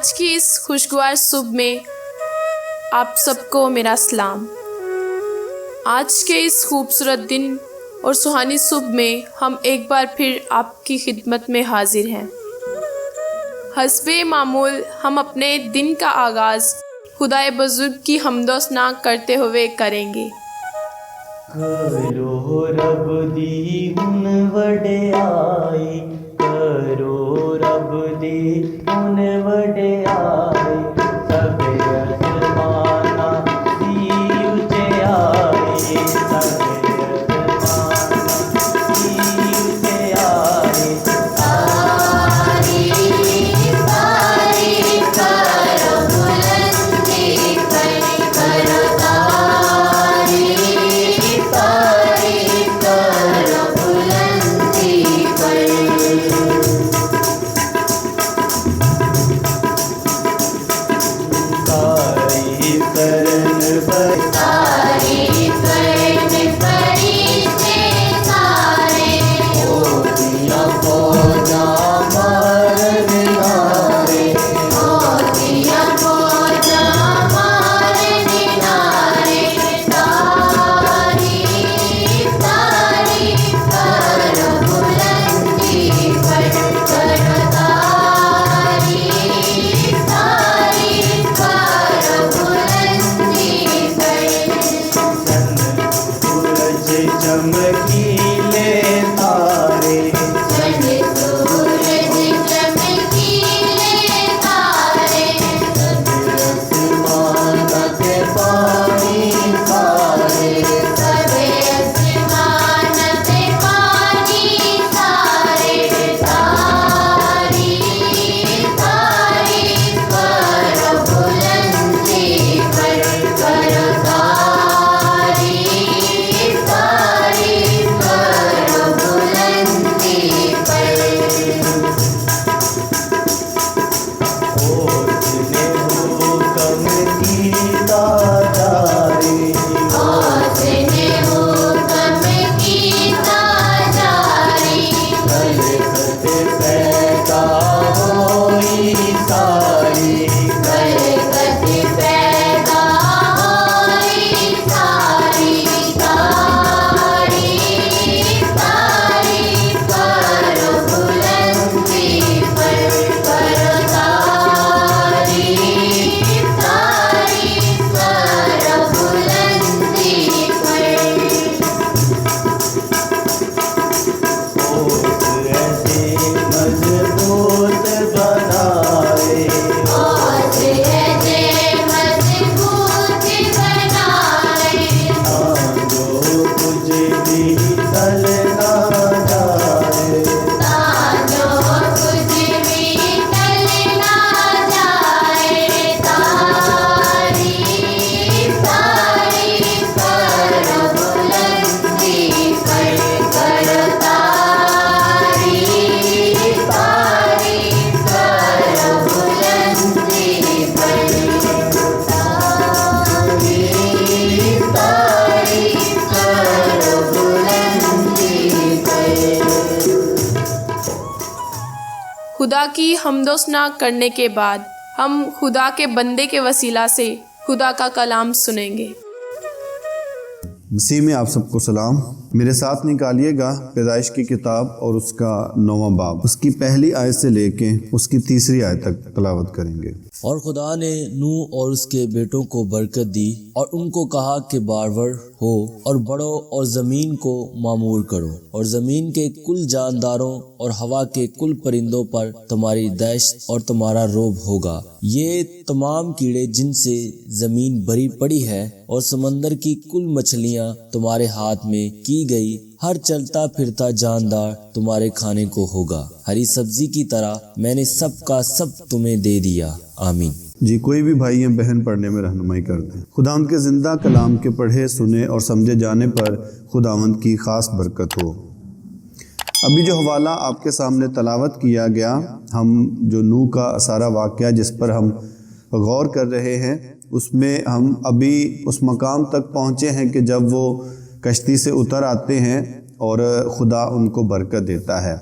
آج کی اس خوشگوار صبح میں آپ سب کو میرا سلام۔ آج کے اس خوبصورت دن اور سہانی صبح میں ہم ایک بار پھر آپ کی خدمت میں حاضر ہیں۔ حسب معمول ہم اپنے دن کا آغاز خدائے بزرگ کی حمد و ثنا کرتے ہوئے کریں گے۔ کرو رب دی ہن وڈیائی، کرو رب دی ہن وڈیائی، سب آسمانا دی اچیائی، سب آسمانا دی اچیائی۔ خدا کی حمد و ثنا کرنے کے بعد ہم خدا کے بندے کے وسیلہ سے خدا کا کلام سنیں گے۔ مسیح میں آپ سب کو سلام۔ میرے ساتھ نکالیے گا پیدائش کی کتاب اور اس کا 9واں باب، اس کی پہلی آیت سے لے کے اس کی 3 آیت تک تلاوت کریں گے۔ اور خدا نے نوح اور اس کے بیٹوں کو برکت دی اور ان کو کہا کہ بارور ہو اور بڑھو اور زمین کو معمور کرو، اور زمین کے کل جانداروں اور ہوا کے کل پرندوں پر تمہاری دہشت اور تمہارا روب ہوگا۔ یہ تمام کیڑے جن سے زمین بھری پڑی ہے اور سمندر کی کل مچھلیاں تمہارے ہاتھ میں کی گئی، ہر چلتا پھرتا جاندار تمہارے کھانے کو ہوگا۔ ہری سبزی کی طرح میں نے سب کا سب تمہیں دے دیا۔ آمین۔ جی کوئی بھی بھائی یا بہن پڑھنے میں رہنمائی کر دیں۔ خداوند کے زندہ کلام کے پڑھے سنے اور سمجھے جانے پر خداوند کی خاص برکت ہو۔ ابھی جو حوالہ آپ کے سامنے تلاوت کیا گیا، ہم جو نوح کا سارا واقعہ جس پر ہم غور کر رہے ہیں، اس میں ہم ابھی اس مقام تک پہنچے ہیں کہ جب وہ کشتی سے اتر آتے ہیں اور خدا ان کو برکت دیتا ہے۔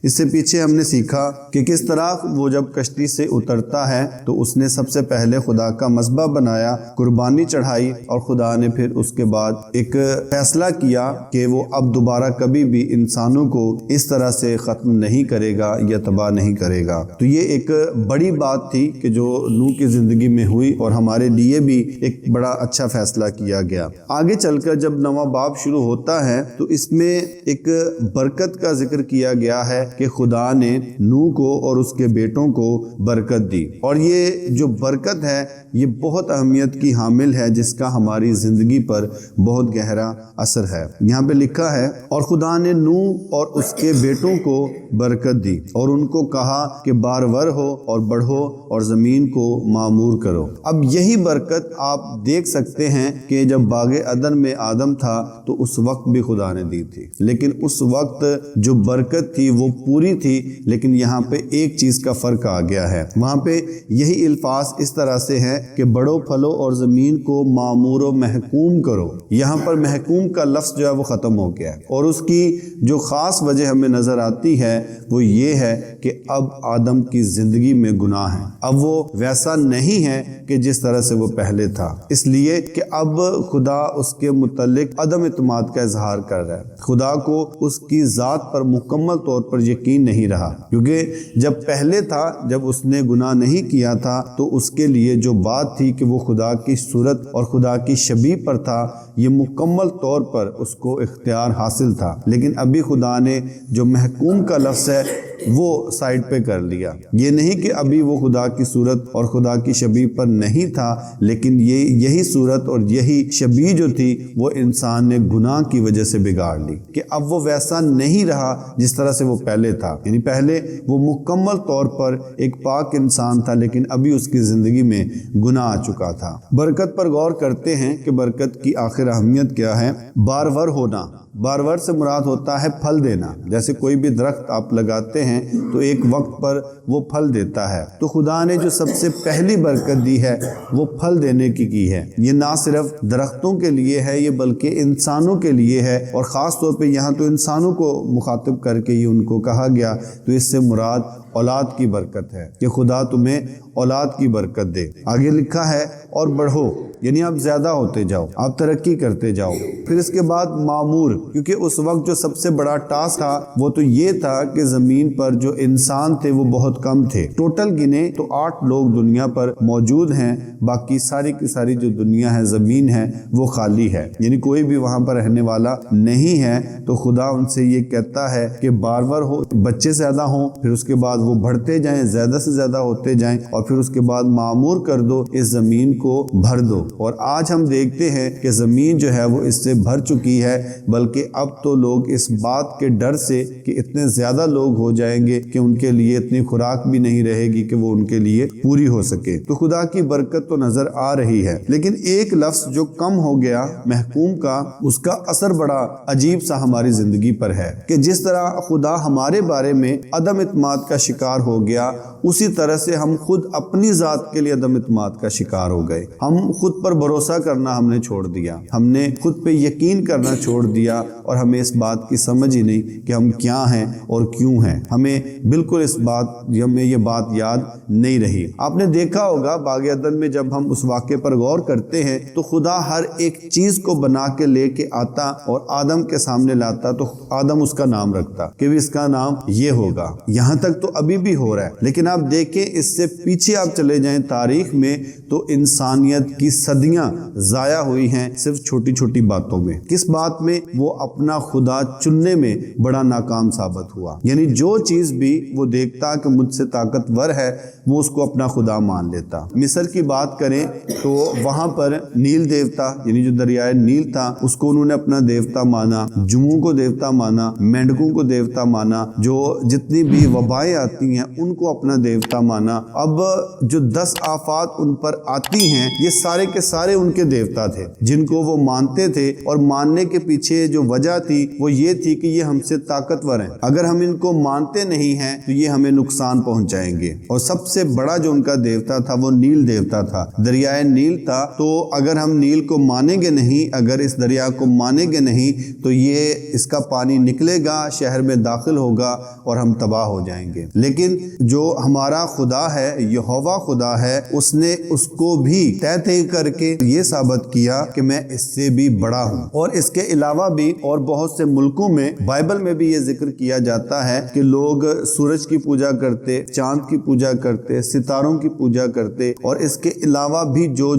اس سے پیچھے ہم نے سیکھا کہ کس طرح وہ جب کشتی سے اترتا ہے تو اس نے سب سے پہلے خدا کا مذبح بنایا، قربانی چڑھائی، اور خدا نے پھر اس کے بعد ایک فیصلہ کیا کہ وہ اب دوبارہ کبھی بھی انسانوں کو اس طرح سے ختم نہیں کرے گا یا تباہ نہیں کرے گا۔ تو یہ ایک بڑی بات تھی کہ جو نوح کی زندگی میں ہوئی اور ہمارے لیے بھی ایک بڑا اچھا فیصلہ کیا گیا۔ آگے چل کر جب نواں باب شروع ہوتا ہے تو اس میں ایک برکت کا ذکر کیا گیا ہے کہ خدا نے نوح کو اور اس کے بیٹوں کو برکت دی، اور یہ جو برکت ہے یہ بہت اہمیت کی حامل ہے جس کا ہماری زندگی پر بہت گہرا اثر ہے۔ یہاں پہ لکھا ہے اور خدا نے نوح اور اس کے بیٹوں کو برکت دی اور ان کو کہا کہ بارور ہو اور بڑھو اور زمین کو معمور کرو۔ اب یہی برکت آپ دیکھ سکتے ہیں کہ جب باغ عدن میں آدم تھا تو اس وقت بھی خدا نے دی تھی، لیکن اس وقت جو برکت تھی وہ پوری تھی، لیکن یہاں پہ ایک چیز کا فرق آ گیا ہے۔ وہاں پہ یہی الفاظ اس طرح سے ہیں کہ بڑو پھلو اور زمین کو معمور و محکوم کرو۔ یہاں پر محکوم کا لفظ جو ہے وہ ختم ہو گیا ہے، اور اس کی جو خاص وجہ ہمیں نظر آتی ہے وہ یہ ہے کہ اب آدم کی زندگی میں گناہ ہے، اب وہ ویسا نہیں ہے کہ جس طرح سے وہ پہلے تھا، اس لیے کہ اب خدا اس کے متعلق عدم اعتماد کا اظہار کر رہا ہے۔ خدا کو اس کی ذات پر مکمل طور پر یقین نہیں رہا، کیونکہ جب پہلے تھا، جب اس نے گناہ نہیں کیا تھا تو اس کے لیے جو بات تھی کہ وہ خدا کی صورت اور خدا کی شبیہ پر تھا، یہ مکمل طور پر اس کو اختیار حاصل تھا، لیکن ابھی خدا نے جو محکوم کا لفظ ہے وہ سائڈ پہ کر لیا۔ یہ نہیں کہ ابھی وہ خدا کی صورت اور خدا کی شبیہ پر نہیں تھا، لیکن یہی صورت اور یہی شبیہ جو تھی وہ انسان نے گناہ کی وجہ سے بگاڑ لی، کہ اب وہ ویسا نہیں رہا جس طرح سے وہ پہلے تھا۔ یعنی پہلے وہ مکمل طور پر ایک پاک انسان تھا، لیکن ابھی اس کی زندگی میں گناہ آ چکا تھا۔ برکت پر غور کرتے ہیں کہ برکت کی آخر اہمیت کیا ہے۔ بارور ہونا، بارور سے مراد ہوتا ہے پھل دینا۔ جیسے کوئی بھی درخت آپ لگاتے ہیں تو ایک وقت پر وہ پھل دیتا ہے، تو خدا نے جو سب سے پہلی برکت دی ہے وہ پھل دینے کی ہے۔ یہ نہ صرف درختوں کے لیے ہے، یہ بلکہ انسانوں کے لیے ہے، اور خاص طور پہ یہاں تو انسانوں کو مخاطب کر کے یہ ان کو کہا گیا، تو اس سے مراد اولاد کی برکت ہے کہ خدا تمہیں اولاد کی برکت دے۔ آگے لکھا ہے اور بڑھو، یعنی آپ زیادہ ہوتے جاؤ، آپ ترقی کرتے جاؤ۔ پھر اس کے بعد معمور، کیونکہ اس وقت جو سب سے بڑا ٹاسک تھا وہ تو یہ تھا کہ زمین پر جو انسان تھے وہ بہت کم تھے۔ ٹوٹل گنے تو 8 لوگ دنیا پر موجود ہیں، باقی ساری کی ساری جو دنیا ہے، زمین ہے، وہ خالی ہے، یعنی کوئی بھی وہاں پر رہنے والا نہیں ہے۔ تو خدا ان سے یہ کہتا ہے کہ بارور ہو، بچے زیادہ ہوں، پھر اس کے بعد وہ بڑھتے جائیں، زیادہ سے زیادہ ہوتے جائیں، اور پھر اس کے بعد معمور کر دو، اس زمین کو بھر دو۔ اور آج ہم دیکھتے ہیں کہ زمین جو ہے وہ اس سے بھر چکی ہے، بلکہ اب تو لوگ اس بات کے ڈر سے کہ اتنے زیادہ لوگ ہو جائیں گے کہ ان کے لیے اتنی خوراک بھی نہیں رہے گی کہ وہ ان کے لیے پوری ہو سکے۔ تو خدا کی برکت تو نظر آ رہی ہے، لیکن ایک لفظ جو کم ہو گیا محکوم کا، اس کا اثر بڑا عجیب سا ہماری زندگی پر ہے کہ جس طرح خدا ہمارے بارے میں عدم اعتماد کا شکار ہو گیا، اسی طرح سے ہم خود اپنی ذات کے لیے عدم اعتماد کا شکار ہو گئے۔ ہم خود پر بھروسہ کرنا ہم نے چھوڑ دیا، ہم نے خود پہ یقین کرنا چھوڑ دیا، اور ہمیں اس بات کی سمجھ ہی نہیں کہ ہم کیا ہیں اور کیوں ہیں۔ ہمیں بالکل ہمیں یہ بات یاد نہیں رہی۔ آپ نے دیکھا ہوگا باغ عدن میں جب ہم اس واقعے پر غور کرتے ہیں تو خدا ہر ایک چیز کو بنا کے لے کے آتا اور آدم کے سامنے لاتا، تو آدم اس کا نام رکھتا کہ اس کا نام یہ ہوگا۔ یہاں تک تو ابھی بھی ہو رہا ہے، لیکن آپ دیکھیں اس سے پیچھے آپ چلے جائیں تاریخ میں تو انسانیت کی صدیاں ضائع ہوئی ہیں صرف چھوٹی چھوٹی باتوں میں۔ کس بات میں؟ وہ اپنا خدا چننے میں بڑا ناکام ثابت ہوا۔ یعنی جو چیز بھی وہ دیکھتا کہ مجھ سے طاقتور ہے وہ اس کو اپنا خدا مان لیتا۔ مصر کی بات کریں تو وہاں پر نیل دیوتا، یعنی جو دریائے نیل تھا، اس کو انہوں نے اپنا دیوتا مانا، جموں کو دیوتا مانا، مینڈکوں کو دیوتا مانا، جو جتنی بھی وبائیں آتی ہیں ان کو اپنا دیوتا مانا، اب جو 10 آفات ان پر آتی ہیں یہ سارے کے سارے ان کے دیوتا تھے جن کو وہ مانتے تھے، اور ماننے کے پیچھے جو وجہ تھی وہ یہ تھی کہ یہ ہم سے طاقتور ہیں، اگر ہم ان کو مانتے نہیں ہیں تو یہ ہمیں نقصان پہنچائیں گے۔ اور سب سے بڑا جو ان کا دیوتا تھا وہ نیل دیوتا تھا، دریائے نیل تھا، تو اگر ہم نیل کو مانیں گے نہیں، اگر اس دریا کو مانیں گے نہیں تو یہ اس کا پانی نکلے گا، شہر میں داخل ہوگا اور ہم تباہ ہو جائیں گے۔ لیکن جو ہمارا خدا ہے، یہوہ خدا ہے، اس نے اس کو بھی طے کر کے یہ ثابت کیا کہ میں اس سے بھی بڑا ہوں۔ اور اس کے علاوہ بھی اور بہت سے ملکوں میں بائبل میں بھی یہ ذکر کیا جاتا ہے کہ لوگ سورج کی پوجا کرتے، چاند کی پوجا کرتے، ستاروں کی پوجا کرتے، اور اس کے علاوہ بھی جو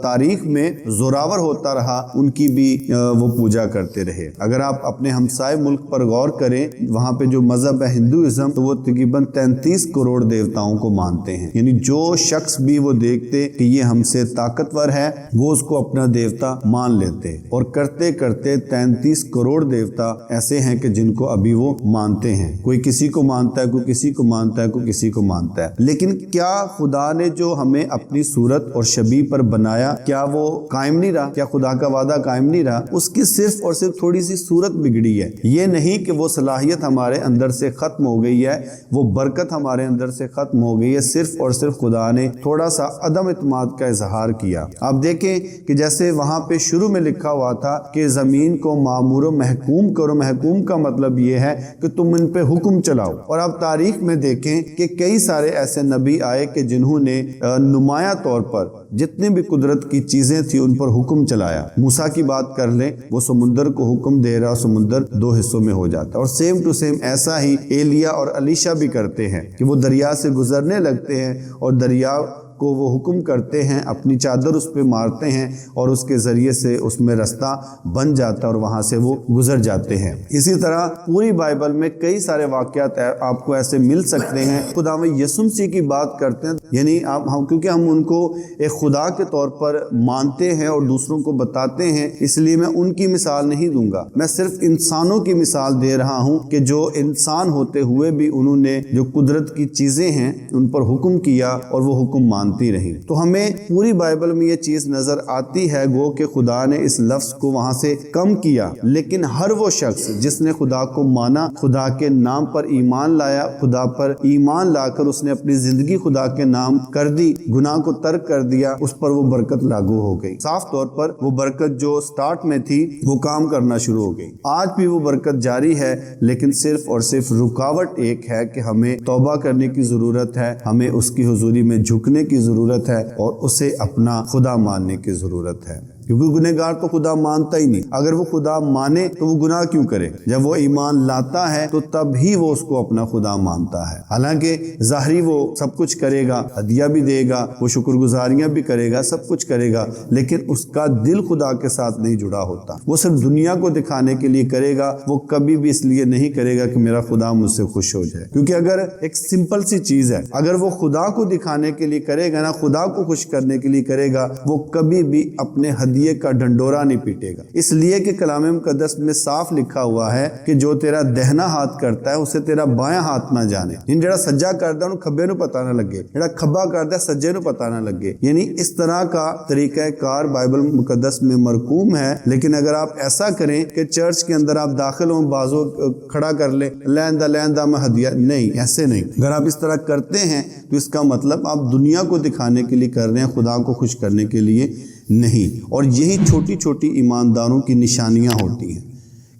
تاریخ میں زوراور ہوتا رہا ان کی بھی وہ پوجا کرتے رہے۔ اگر آپ اپنے ہمسائے ملک پر غور کریں، وہاں پہ جو مذہب ہے ہندوازم، تو وہ تقریباً 33 کروڑ دیوتاؤں کو مانتے ہیں، یعنی جو شخص بھی وہ دیکھتے کہ یہ ہم سے طاقتور ہے وہ اس کو اپنا دیوتا مان لیتے، اور کرتے کرتے 33 کروڑ دیوتا ایسے ہیں کہ جن کو ابھی وہ مانتے ہیں۔ کوئی کسی کو مانتا ہے، کوئی کسی کو مانتا ہے، کوئی کسی کو مانتا ہے۔ لیکن کیا خدا نے جو ہمیں اپنی صورت اور شبیہ پر بنایا، کیا وہ قائم نہیں رہا؟ کیا خدا کا وعدہ قائم نہیں رہا؟ اس کی صرف اور صرف تھوڑی سی صورت بگڑی ہے، یہ نہیں کہ وہ صلاحیت ہمارے اندر سے ختم ہو گئی ہے، وہ برکت ہمارے اندر سے ختم ہو گئی ہے، صرف اور صرف خدا نے تھوڑا سا عدم اعتماد کا اظہار کیا۔ آپ دیکھیں کہ جیسے وہاں پہ شروع میں لکھا ہوا تھا کہ زمین کو معمور و محکوم کرو، محکوم کا مطلب یہ ہے کہ تم ان پہ حکم چلاؤ، اور آپ تاریخ میں دیکھیں کہ کئی سارے ایسے نبی آئے کہ جنہوں نے نمایاں طور پر جتنے بھی قدرت کی چیزیں تھی ان پر حکم چلایا۔ موسیٰ کی بات کر لیں، وہ سمندر کو حکم دے رہا، سمندر 2 حصوں میں ہو جاتا، اور سیم ٹو سیم ایسا ہی ایلیا اور الیشا بھی کرتے ہیں کہ وہ دریا سے گزرنے لگتے ہیں اور دریا کو وہ حکم کرتے ہیں، اپنی چادر اس پہ مارتے ہیں اور اس کے ذریعے سے اس میں رستہ بن جاتا ہے اور وہاں سے وہ گزر جاتے ہیں۔ اسی طرح پوری بائبل میں کئی سارے واقعات آپ کو ایسے مل سکتے ہیں۔ خداوند یسوع مسیح کی بات کرتے ہیں، یعنی کیونکہ ہم ان کو ایک خدا کے طور پر مانتے ہیں اور دوسروں کو بتاتے ہیں، اس لیے میں ان کی مثال نہیں دوں گا، میں صرف انسانوں کی مثال دے رہا ہوں کہ جو انسان ہوتے ہوئے بھی انہوں نے جو قدرت کی چیزیں ہیں ان پر حکم کیا اور وہ حکم مانتے رہی۔ تو ہمیں پوری بائبل میں یہ چیز نظر آتی ہے، گو کہ خدا نے اس لفظ کو وہاں سے کم کیا، لیکن ہر وہ شخص جس نے خدا کو مانا، خدا کے نام پر ایمان لایا، خدا پر ایمان لا کر اس نے اپنی زندگی خدا کے نام کر دی، گناہ کو ترک کر دیا، اس پر وہ برکت لاگو ہو گئی۔ صاف طور پر وہ برکت جو سٹارٹ میں تھی وہ کام کرنا شروع ہو گئی۔ آج بھی وہ برکت جاری ہے، لیکن صرف اور صرف رکاوٹ ایک ہے کہ ہمیں توبہ کرنے کی ضرورت ہے، ہمیں اس کی حضوری میں جھکنے کی ضرورت ہے اور اسے اپنا خدا ماننے کی ضرورت ہے، کیونکہ گنہگار تو خدا مانتا ہی نہیں۔ اگر وہ خدا مانے تو وہ گناہ کیوں کرے؟ جب وہ ایمان لاتا ہے تو تب ہی وہ اس کو اپنا خدا مانتا ہے۔ حالانکہ ظاہری وہ سب کچھ کرے گا، ہدیہ بھی دے گا، وہ شکر گزاریاں بھی کرے گا، سب کچھ کرے گا، لیکن اس کا دل خدا کے ساتھ نہیں جڑا ہوتا۔ وہ صرف دنیا کو دکھانے کے لیے کرے گا، وہ کبھی بھی اس لیے نہیں کرے گا کہ میرا خدا مجھ سے خوش ہو جائے۔ کیونکہ اگر ایک سمپل سی چیز ہے، اگر وہ خدا کو دکھانے کے لیے کرے گا نا، خدا کو خوش کرنے کے لیے کرے گا، وہ کبھی بھی اپنے ہدیے کا ڈنڈورا نہیں پیٹے گا۔ اس لیے کہ کلام مقدس میں صاف لکھا ہوا ہے کہ جو تیرا دہنا ہاتھ کرتا ہے اسے تیرا بایاں ہاتھ نہ جانے، یعنی جڑا سجا کرتا ہے انہوں کھبے نو پتہ نہ لگے، جڑا کھبا کرتا ہے سجے نو پتہ نہ لگے۔ یعنی اس طرح کا طریقہ کار بائبل مقدس میں مرقوم ہے۔ لیکن اگر آپ ایسا کریں کہ چرچ کے اندر آپ داخل ہوں، بازو کھڑا کر لیں، لیندا میں ہدیہ، نہیں، ایسے نہیں۔ اگر آپ اس طرح کرتے ہیں تو اس کا مطلب آپ دنیا کو دکھانے کے لیے کر رہے ہیں، خدا کو خوش کرنے کے لیے نہیں۔ اور یہی چھوٹی چھوٹی ایمانداروں کی نشانیاں ہوتی ہیں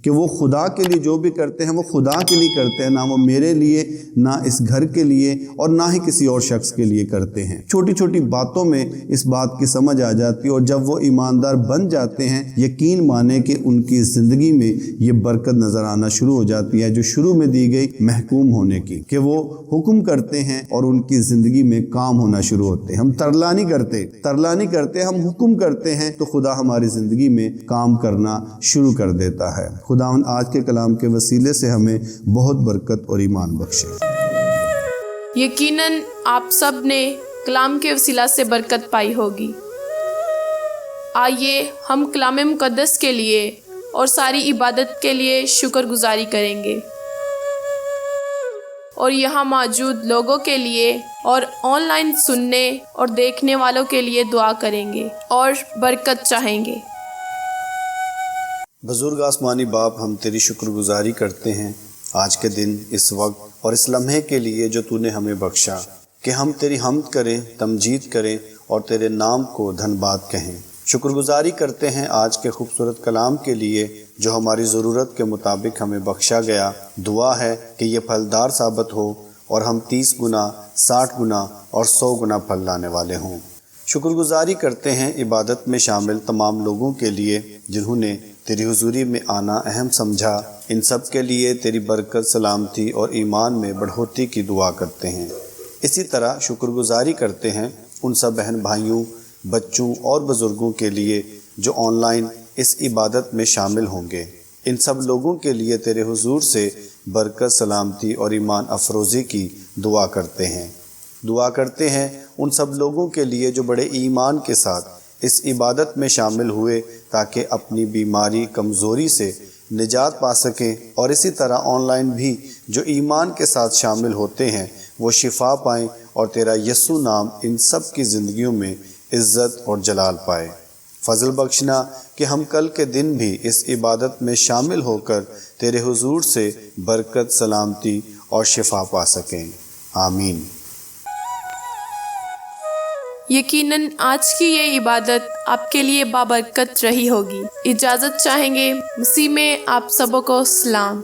کہ وہ خدا کے لیے جو بھی کرتے ہیں وہ خدا کے لیے کرتے ہیں، نہ وہ میرے لیے، نہ اس گھر کے لیے، اور نہ ہی کسی اور شخص کے لیے کرتے ہیں۔ چھوٹی چھوٹی باتوں میں اس بات کی سمجھ آ جاتی ہے، اور جب وہ ایماندار بن جاتے ہیں، یقین مانے کہ ان کی زندگی میں یہ برکت نظر آنا شروع ہو جاتی ہے جو شروع میں دی گئی محکوم ہونے کی، کہ وہ حکم کرتے ہیں اور ان کی زندگی میں کام ہونا شروع ہوتے ہیں۔ ہم ترلا نہیں کرتے، ہم حکم کرتے ہیں تو خدا ہماری زندگی میں کام کرنا شروع کر دیتا ہے۔ خداوند آج کے کلام کے وسیلے سے ہمیں بہت برکت اور ایمان بخشے۔ یقیناً آپ سب نے کلام کے وسیلہ سے برکت پائی ہوگی۔ آئیے ہم کلام مقدس کے لیے اور ساری عبادت کے لیے شکر گزاری کریں گے، اور یہاں موجود لوگوں کے لیے اور آن لائن سننے اور دیکھنے والوں کے لیے دعا کریں گے اور برکت چاہیں گے۔ بزرگ آسمانی باپ، ہم تیری شکر گزاری کرتے ہیں آج کے دن، اس وقت اور اس لمحے کے لیے جو تو نے ہمیں بخشا، کہ ہم تیری حمد کریں، تمجید کریں اور تیرے نام کو دھن باد کہیں۔ شکر گزاری کرتے ہیں آج کے خوبصورت کلام کے لیے جو ہماری ضرورت کے مطابق ہمیں بخشا گیا۔ دعا ہے کہ یہ پھلدار ثابت ہو اور ہم 30 گنا، 60 گنا اور 100 گنا پھل لانے والے ہوں۔ شکر گزاری کرتے ہیں عبادت میں شامل تمام لوگوں کے لیے جنہوں نے تیری حضوری میں آنا اہم سمجھا۔ ان سب کے لیے تیری برکت، سلامتی اور ایمان میں بڑھوتری کی دعا کرتے ہیں۔ اسی طرح شکر گزاری کرتے ہیں ان سب بہن بھائیوں، بچوں اور بزرگوں کے لیے جو آن لائن اس عبادت میں شامل ہوں گے۔ ان سب لوگوں کے لیے تیرے حضور سے برکت، سلامتی اور ایمان افروزی کی دعا کرتے ہیں۔ دعا کرتے ہیں ان سب لوگوں کے لیے جو بڑے ایمان کے ساتھ اس عبادت میں شامل ہوئے تاکہ اپنی بیماری، کمزوری سے نجات پا سکیں، اور اسی طرح آن لائن بھی جو ایمان کے ساتھ شامل ہوتے ہیں وہ شفا پائیں اور تیرا یسوع نام ان سب کی زندگیوں میں عزت اور جلال پائے۔ فضل بخشنا کہ ہم کل کے دن بھی اس عبادت میں شامل ہو کر تیرے حضور سے برکت، سلامتی اور شفا پا سکیں۔ آمین۔ یقیناً آج کی یہ عبادت آپ کے لیے بابرکت رہی ہوگی۔ اجازت چاہیں گے۔ مسیح میں آپ سبوں کو سلام۔